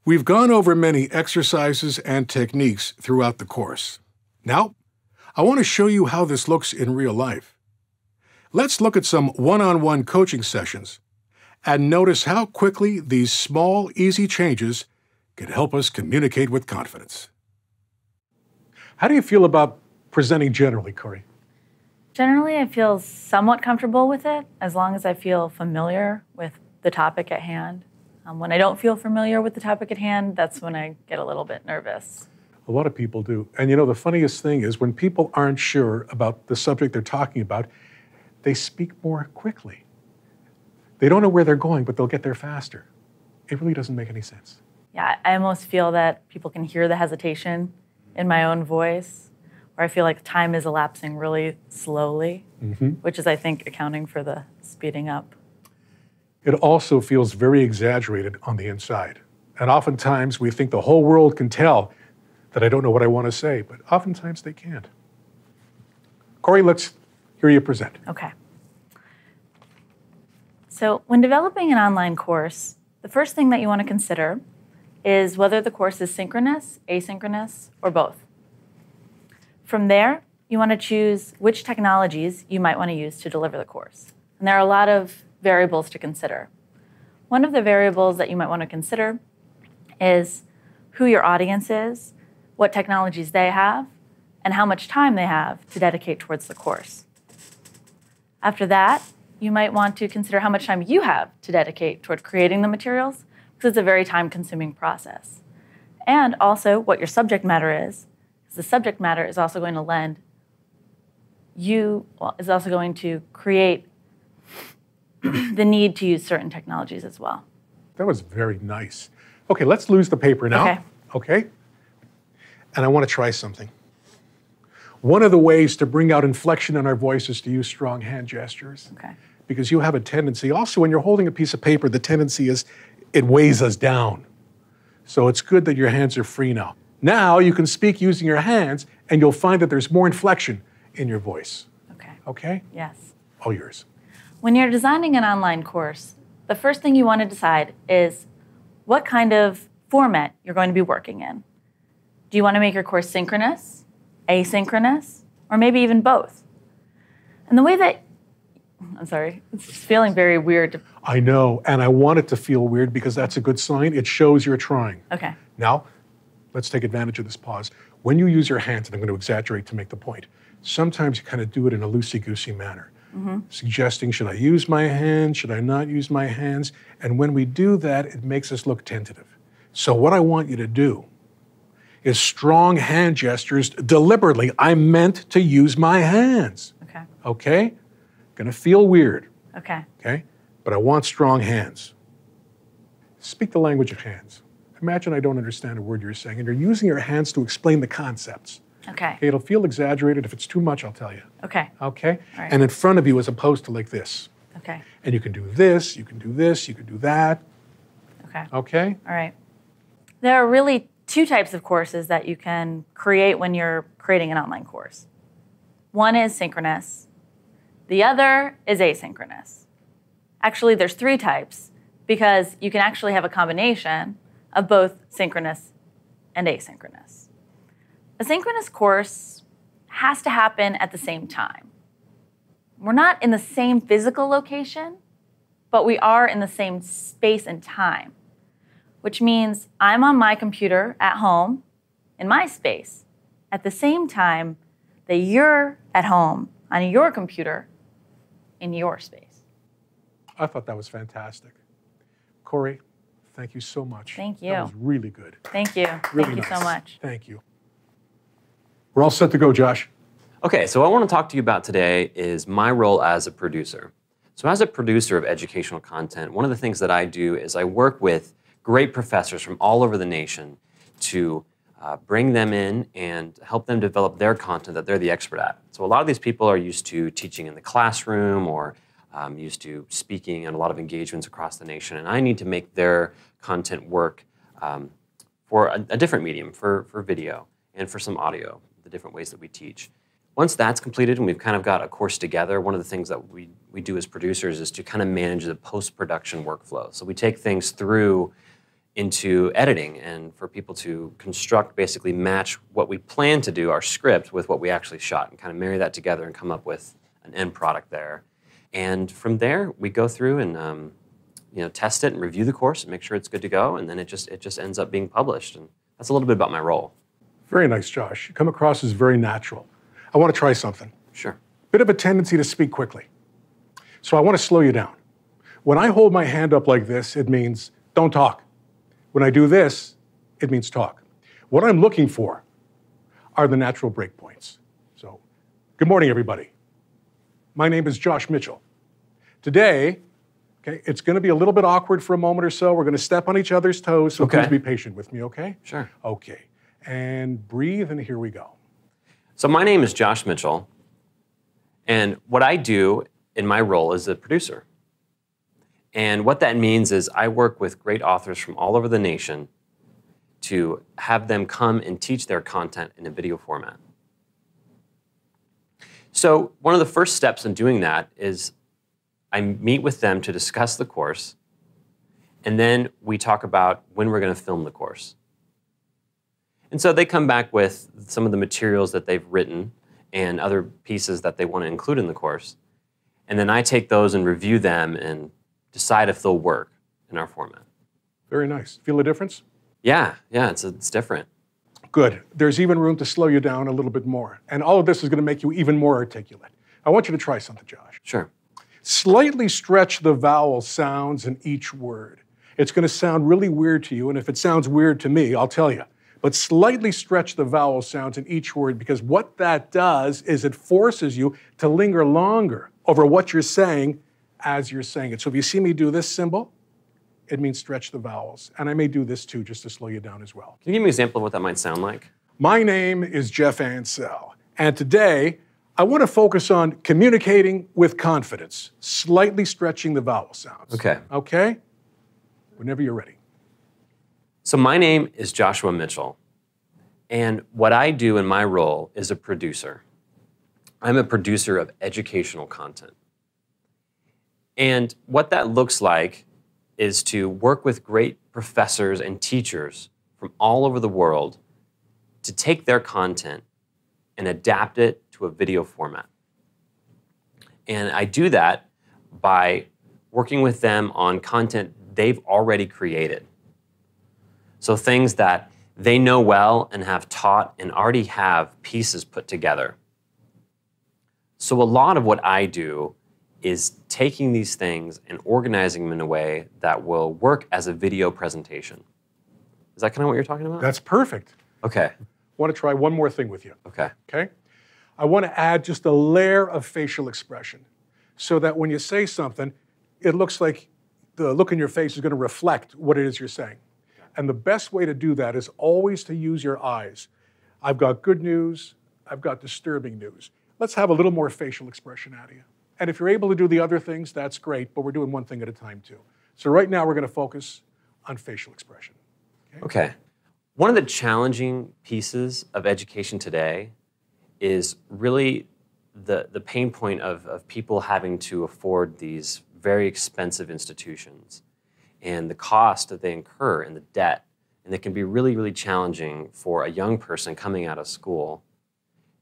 We've gone over many exercises and techniques throughout the course. Now, I want to show you how this looks in real life. Let's look at some one-on-one coaching sessions and notice how quickly these small, easy changes can help us communicate with confidence. How do you feel about presenting generally, Corey? Generally, I feel somewhat comfortable with it as long as I feel familiar with the topic at hand. When I don't feel familiar with the topic at hand, that's when I get a little bit nervous. A lot of people do. And you know, the funniest thing is when people aren't sure about the subject they're talking about, they speak more quickly. They don't know where they're going, but they'll get there faster. It really doesn't make any sense. Yeah, I almost feel that people can hear the hesitation in my own voice, or I feel like time is elapsing really slowly, which is, I think, accounting for the speeding up. It also feels very exaggerated on the inside. And oftentimes we think the whole world can tell that I don't know what I want to say, but oftentimes they can't. Corey, let's hear you present. Okay. So when developing an online course, the first thing that you want to consider is whether the course is synchronous, asynchronous, or both. From there, you want to choose which technologies you might want to use to deliver the course. And there are a lot of variables to consider. One of the variables that you might want to consider is who your audience is, what technologies they have, and how much time they have to dedicate towards the course. After that, you might want to consider how much time you have to dedicate toward creating the materials, because it's a very time-consuming process. And also what your subject matter is, because the subject matter is also going to create the need to use certain technologies as well. That was very nice. Okay, let's lose the paper now. Okay? And I want to try something. One of the ways to bring out inflection in our voice is to use strong hand gestures. Okay. Because you have a tendency, also when you're holding a piece of paper, the tendency is it weighs us down. So it's good that your hands are free now. Now you can speak using your hands and you'll find that there's more inflection in your voice. Okay. Okay? Yes. All yours. When you're designing an online course, the first thing you want to decide is what kind of format you're going to be working in. Do you want to make your course synchronous, asynchronous, or maybe even both? And the way that, I'm sorry, it's feeling very weird. I know, and I want it to feel weird because that's a good sign. It shows you're trying. Okay. Now, let's take advantage of this pause. When you use your hands, and I'm going to exaggerate to make the point, sometimes you kind of do it in a loosey-goosey manner. Suggesting, should I use my hands? Should I not use my hands? And when we do that, it makes us look tentative. So what I want you to do is strong hand gestures deliberately. I meant to use my hands. Okay. Okay? Gonna feel weird. Okay. Okay? But I want strong hands. Speak the language of hands. Imagine I don't understand a word you're saying, and you're using your hands to explain the concepts. Okay. It'll feel exaggerated. If it's too much, I'll tell you. Okay. Okay? All right. And in front of you as opposed to like this. Okay. And you can do this, you can do this, you can do that. Okay. Okay? All right. There are really two types of courses that you can create when you're creating an online course. One is synchronous. The other is asynchronous. Actually, there's three types because you can actually have a combination of both synchronous and asynchronous. A synchronous course has to happen at the same time. We're not in the same physical location, but we are in the same space and time, which means I'm on my computer at home in my space at the same time that you're at home on your computer in your space. I thought that was fantastic. Corey, thank you so much. Thank you. That was really good. Thank you. Really Thank you nice. so much. Thank you. We're all set to go, Josh. Okay, so what I want to talk to you about today is my role as a producer. So as a producer of educational content, one of the things that I do is I work with great professors from all over the nation to bring them in and help them develop their content that they're the expert at. So a lot of these people are used to teaching in the classroom or used to speaking at a lot of engagements across the nation, and I need to make their content work for a different medium, for video and for some audio, the different ways that we teach. Once that's completed and we've kind of got a course together, one of the things that we do as producers is to kind of manage the post-production workflow. So we take things through into editing and for people to construct, basically match what we plan to do, our script, with what we actually shot and kind of marry that together and come up with an end product there. And from there, we go through and test it and review the course and make sure it's good to go, and then it just ends up being published. And that's a little bit about my role. Very nice, Josh. You come across as very natural. I want to try something. Sure. Bit of a tendency to speak quickly. So I want to slow you down. When I hold my hand up like this, it means don't talk. When I do this, it means talk. What I'm looking for are the natural breakpoints. So, good morning, everybody. My name is Josh Mitchell. Today, it's going to be a little bit awkward for a moment or so. We're going to step on each other's toes, so please be patient with me, okay? Sure. Okay. And breathe, and here we go. So my name is Josh Mitchell, and what I do in my role is a producer. And what that means is I work with great authors from all over the nation to have them come and teach their content in a video format. So one of the first steps in doing that is I meet with them to discuss the course, and then we talk about when we're going to film the course. And so they come back with some of the materials that they've written and other pieces that they want to include in the course. And then I take those and review them and decide if they'll work in our format. Very nice. Feel the difference? Yeah, it's different. Good. There's even room to slow you down a little bit more. And all of this is going to make you even more articulate. I want you to try something, Josh. Sure. Slightly stretch the vowel sounds in each word. It's going to sound really weird to you, and if it sounds weird to me, I'll tell you. But slightly stretch the vowel sounds in each word, because what that does is it forces you to linger longer over what you're saying as you're saying it. So if you see me do this symbol, it means stretch the vowels. And I may do this too, just to slow you down as well. Can you give me an example of what that might sound like? My name is Jeff Ansell, and today I want to focus on communicating with confidence, slightly stretching the vowel sounds. Okay. Okay? Whenever you're ready. So my name is Joshua Mitchell, and what I do in my role is a producer. I'm a producer of educational content. And what that looks like is to work with great professors and teachers from all over the world to take their content and adapt it to a video format. And I do that by working with them on content they've already created. So things that they know well and have taught and already have pieces put together. So a lot of what I do is taking these things and organizing them in a way that will work as a video presentation. Is that kind of what you're talking about? That's perfect. Okay. I want to try one more thing with you. Okay. Okay? I want to add just a layer of facial expression so that when you say something, it looks like the look in your face is going to reflect what it is you're saying. And the best way to do that is always to use your eyes. I've got good news. I've got disturbing news. Let's have a little more facial expression out of you. And if you're able to do the other things, that's great, but we're doing one thing at a time too. So right now we're going to focus on facial expression. Okay. One of the challenging pieces of education today is really the pain point of people having to afford these very expensive institutions and the cost that they incur and the debt. And it can be really, really challenging for a young person coming out of school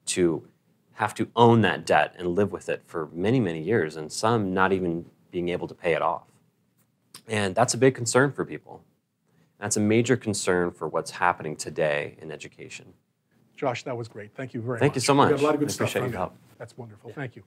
to have to own that debt and live with it for many, many years, and some not even being able to pay it off. And that's a big concern for people. That's a major concern for what's happening today in education. Josh, that was great. Thank you very much. Thank you so much. We got a lot of good I stuff. appreciate your help. That's wonderful. Thank you.